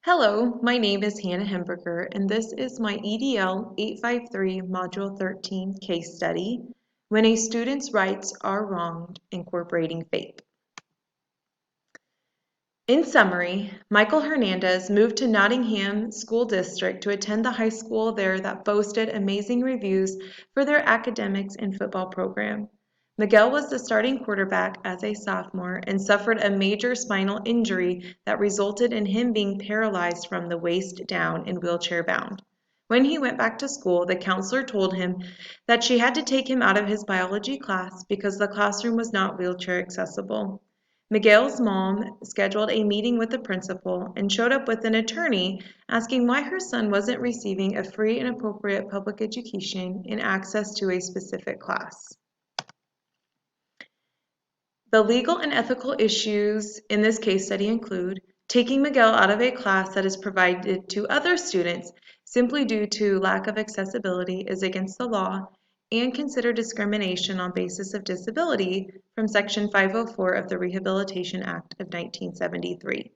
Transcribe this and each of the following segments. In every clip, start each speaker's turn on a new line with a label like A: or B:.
A: Hello, my name is Hannah Hemberger, and this is my EDL 853 Module 13 case study, When a Student's Rights Are Wronged, Incorporating FAPE. In summary, Michael Hernandez moved to Nottingham School District to attend the high school there that boasted amazing reviews for their academics and football program. Miguel was the starting quarterback as a sophomore and suffered a major spinal injury that resulted in him being paralyzed from the waist down and wheelchair bound. When he went back to school, the counselor told him that she had to take him out of his biology class because the classroom was not wheelchair accessible. Miguel's mom scheduled a meeting with the principal and showed up with an attorney asking why her son wasn't receiving a free and appropriate public education and access to a specific class. The legal and ethical issues in this case study include taking Miguel out of a class that is provided to other students simply due to lack of accessibility is against the law, and consider discrimination on basis of disability from Section 504 of the Rehabilitation Act of 1973.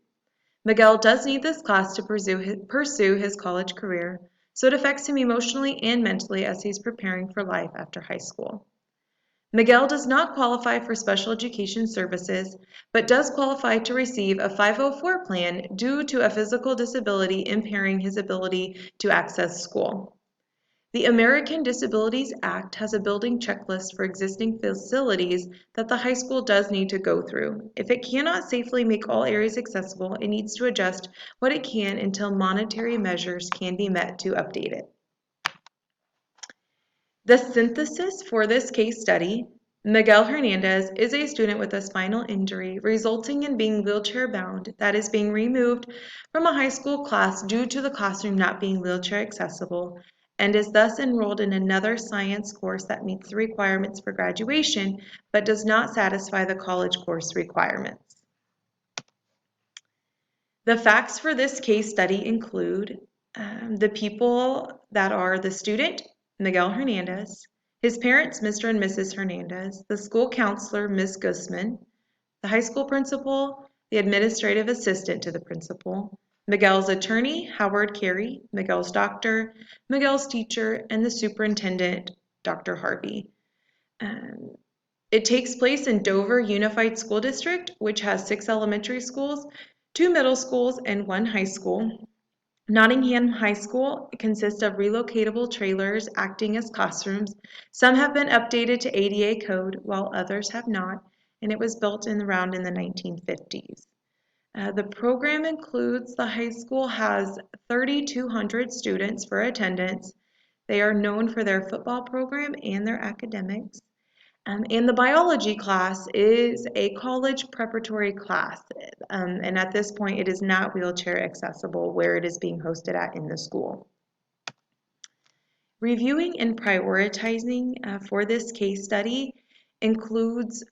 A: Miguel does need this class to pursue his college career, so it affects him emotionally and mentally as he's preparing for life after high school. Miguel does not qualify for special education services, but does qualify to receive a 504 plan due to a physical disability impairing his ability to access school. The American Disabilities Act has a building checklist for existing facilities that the high school does need to go through. If it cannot safely make all areas accessible, it needs to adjust what it can until monetary measures can be met to update it. The synthesis for this case study: Miguel Hernandez is a student with a spinal injury resulting in being wheelchair bound that is being removed from a high school class due to the classroom not being wheelchair accessible, and is thus enrolled in another science course that meets the requirements for graduation but does not satisfy the college course requirements. The facts for this case study include the people that are the student, Miguel Hernandez, his parents, Mr. and Mrs. Hernandez, the school counselor, Ms. Guzman, the high school principal, the administrative assistant to the principal, Miguel's attorney, Howard Carey, Miguel's doctor, Miguel's teacher, and the superintendent, Dr. Harvey. It takes place in Dover Unified School District, which has 6 elementary schools, 2 middle schools, and 1 high school. Nottingham High School consists of relocatable trailers acting as classrooms. Some have been updated to ADA code, while others have not, and it was built around in the 1950s. The program includes the high school has 3,200 students for attendance. They are known for their football program and their academics. And the biology class is a college preparatory class, and at this point it is not wheelchair accessible where it is being hosted at in the school. Reviewing and prioritizing for this case study includes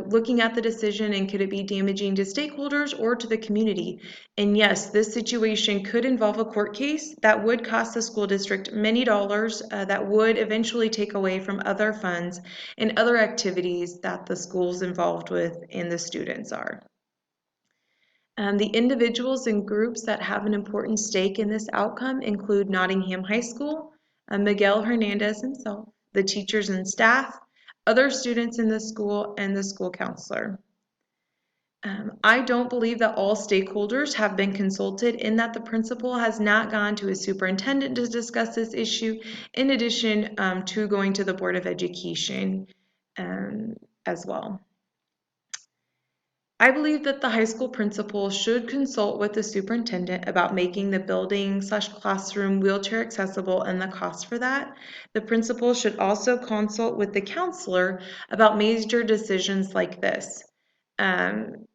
A: looking at the decision and could it be damaging to stakeholders or to the community. And yes, this situation could involve a court case that would cost the school district many dollars that would eventually take away from other funds and other activities that the school's involved with and the students are. The individuals and groups that have an important stake in this outcome include Nottingham High School, Miguel Hernandez himself, the teachers and staff, other students in the school, and the school counselor. I don't believe that all stakeholders have been consulted, in that the principal has not gone to his superintendent to discuss this issue, in addition to going to the Board of Education as well. I believe that the high school principal should consult with the superintendent about making the building/classroom wheelchair accessible and the cost for that. The principal should also consult with the counselor about major decisions like this.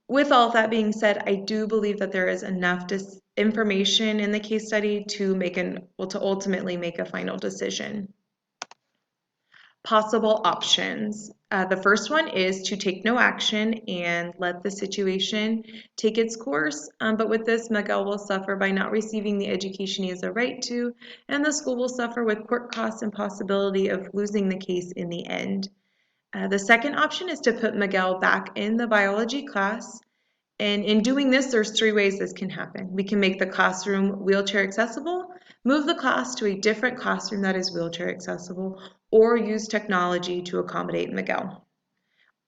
A: With all of that being said, I do believe that there is enough information in the case study to ultimately make a final decision. Possible options. The first one is to take no action and let the situation take its course. But with this, Miguel will suffer by not receiving the education he has a right to, and the school will suffer with court costs and possibility of losing the case in the end. The second option is to put Miguel back in the biology class And in doing this, there's 3 ways this can happen. We can make the classroom wheelchair accessible, move the class to a different classroom that is wheelchair accessible, or use technology to accommodate Miguel.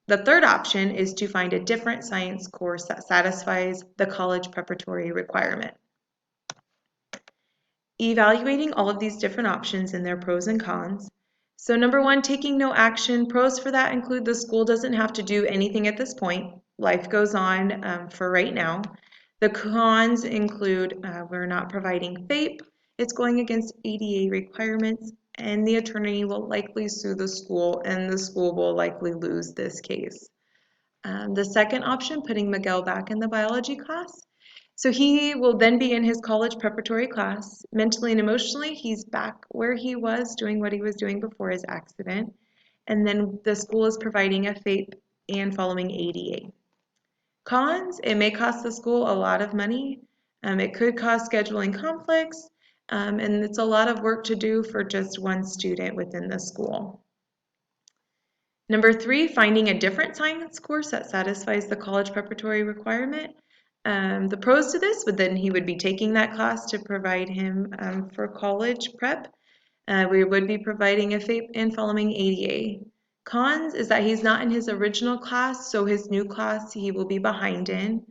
A: The third option is to find a different science course that satisfies the college preparatory requirement. Evaluating all of these different options and their pros and cons. So number 1, taking no action. Pros for that include the school doesn't have to do anything at this point. Life goes on for right now. The cons include we're not providing FAPE. It's going against ADA requirements, and the attorney will likely sue the school, and the school will likely lose this case. The second option, putting Miguel back in the biology class. So he will then be in his college preparatory class. Mentally and emotionally, he's back where he was doing what he was doing before his accident. And then the school is providing a FAPE and following ADA. Cons, it may cost the school a lot of money. It could cause scheduling conflicts, and it's a lot of work to do for just one student within the school. Number 3, finding a different science course that satisfies the college preparatory requirement. The pros to this would then he would be taking that class to provide him for college prep. We would be providing a FAPE and following ADA. Cons is that he's not in his original class, so his new class he will be behind in.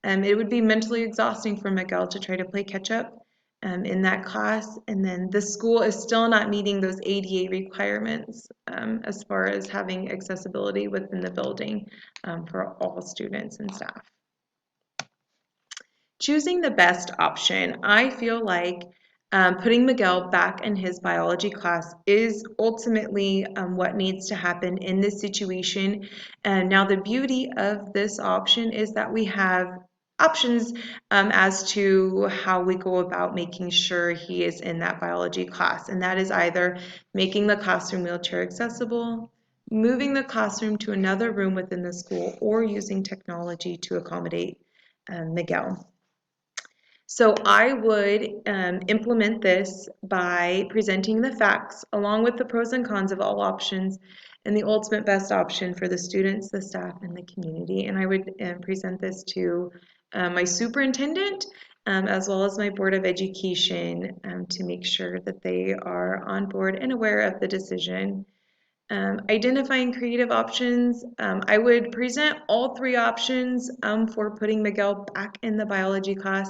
A: It would be mentally exhausting for Miguel to try to play catch up in that class, and then the school is still not meeting those ADA requirements as far as having accessibility within the building for all students and staff. Choosing the best option, I feel like putting Miguel back in his biology class is ultimately what needs to happen in this situation. And now the beauty of this option is that we have options as to how we go about making sure he is in that biology class. And that is either making the classroom wheelchair accessible, moving the classroom to another room within the school, or using technology to accommodate Miguel. So I would implement this by presenting the facts along with the pros and cons of all options and the ultimate best option for the students, the staff, and the community. And I would present this to my superintendent as well as my Board of Education to make sure that they are on board and aware of the decision. Identifying creative options, I would present all 3 options for putting Miguel back in the biology class,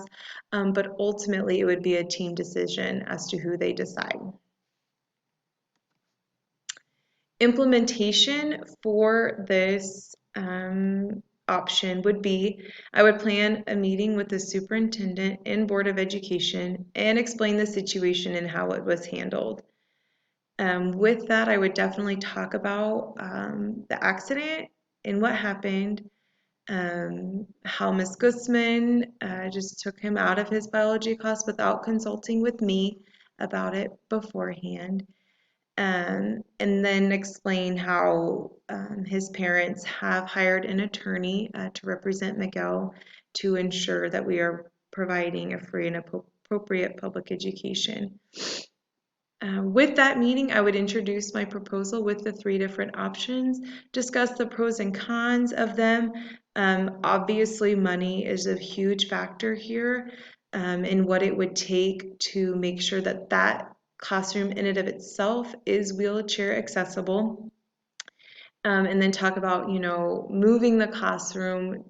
A: but ultimately it would be a team decision as to who they decide. Implementation for this option would be, I would plan a meeting with the superintendent and Board of Education and explain the situation and how it was handled. With that, I would definitely talk about the accident and what happened, how Ms. Guzman just took him out of his biology class without consulting with me about it beforehand, and then explain how his parents have hired an attorney to represent Miguel to ensure that we are providing a free and appropriate public education. With that meeting, I would introduce my proposal with the 3 different options, discuss the pros and cons of them. Obviously, money is a huge factor here in what it would take to make sure that that classroom in and of itself is wheelchair accessible. And then talk about, moving the classroom,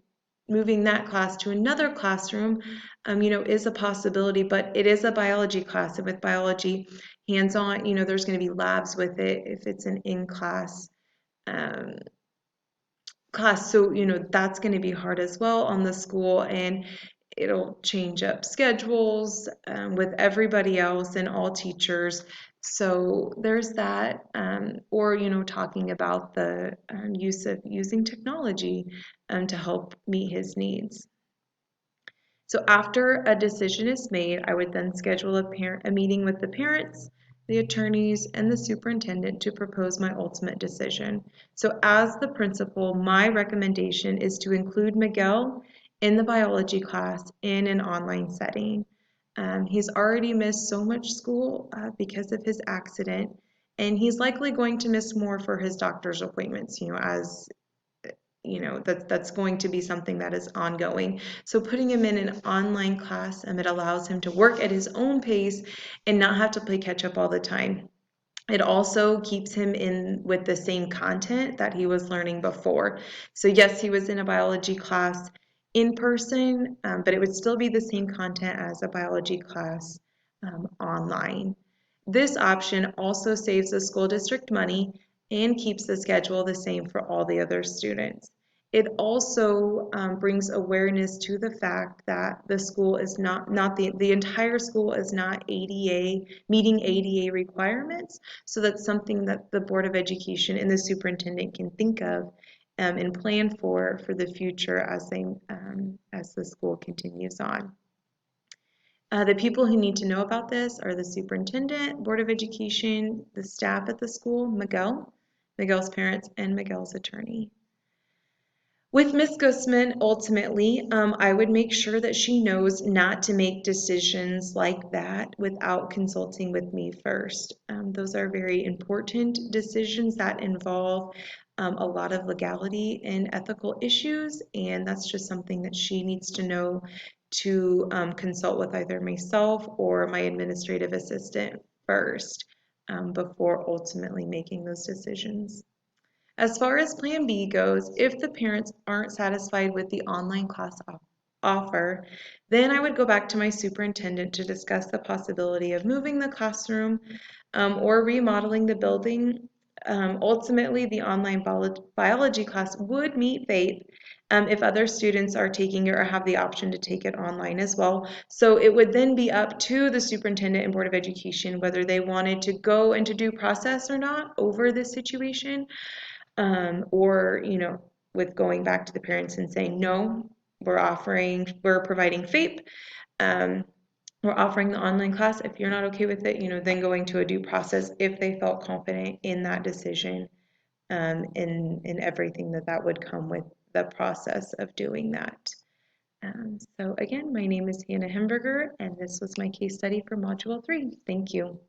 A: moving that class to another classroom, is a possibility, but it is a biology class, and with biology, hands-on, there's going to be labs with it if it's an in-class class. So, that's going to be hard as well on the school, and it'll change up schedules with everybody else and all teachers. So there's that, or talking about the use of using technology to help meet his needs. So after a decision is made, I would then schedule a meeting with the parents, the attorneys, and the superintendent to propose my ultimate decision. So as the principal, my recommendation is to include Miguel in the biology class in an online setting. He's already missed so much school because of his accident, and he's likely going to miss more for his doctor's appointments, as that's going to be something that is ongoing. So putting him in an online class, it allows him to work at his own pace and not have to play catch up all the time. It also keeps him in with the same content that he was learning before. So yes, he was in a biology class in person, but it would still be the same content as a biology class online. This option also saves the school district money and keeps the schedule the same for all the other students. It also brings awareness to the fact that the school is not the entire school is not ADA meeting ADA requirements. So that's something that the Board of Education and the superintendent can think of and plan for the future as the school continues on. The people who need to know about this are the superintendent, Board of Education, the staff at the school, Miguel's parents, and Miguel's attorney. With Miss Gusman, ultimately, I would make sure that she knows not to make decisions like that without consulting with me first. Those are very important decisions that involve a lot of legality and ethical issues, and that's just something that she needs to know to consult with either myself or my administrative assistant first before ultimately making those decisions. As far as Plan B goes, if the parents aren't satisfied with the online class offer, then I would go back to my superintendent to discuss the possibility of moving the classroom or remodeling the building. Ultimately, the online biology class would meet FAPE if other students are taking it or have the option to take it online as well. So it would then be up to the superintendent and Board of Education whether they wanted to go into due process or not over this situation. Or with going back to the parents and saying no, we're providing FAPE, we're offering the online class. If you're not okay with it, then going to a due process if they felt confident in that decision, in everything that would come with the process of doing that. So again, my name is Hannah Hemberger, and this was my case study for Module 3. Thank you.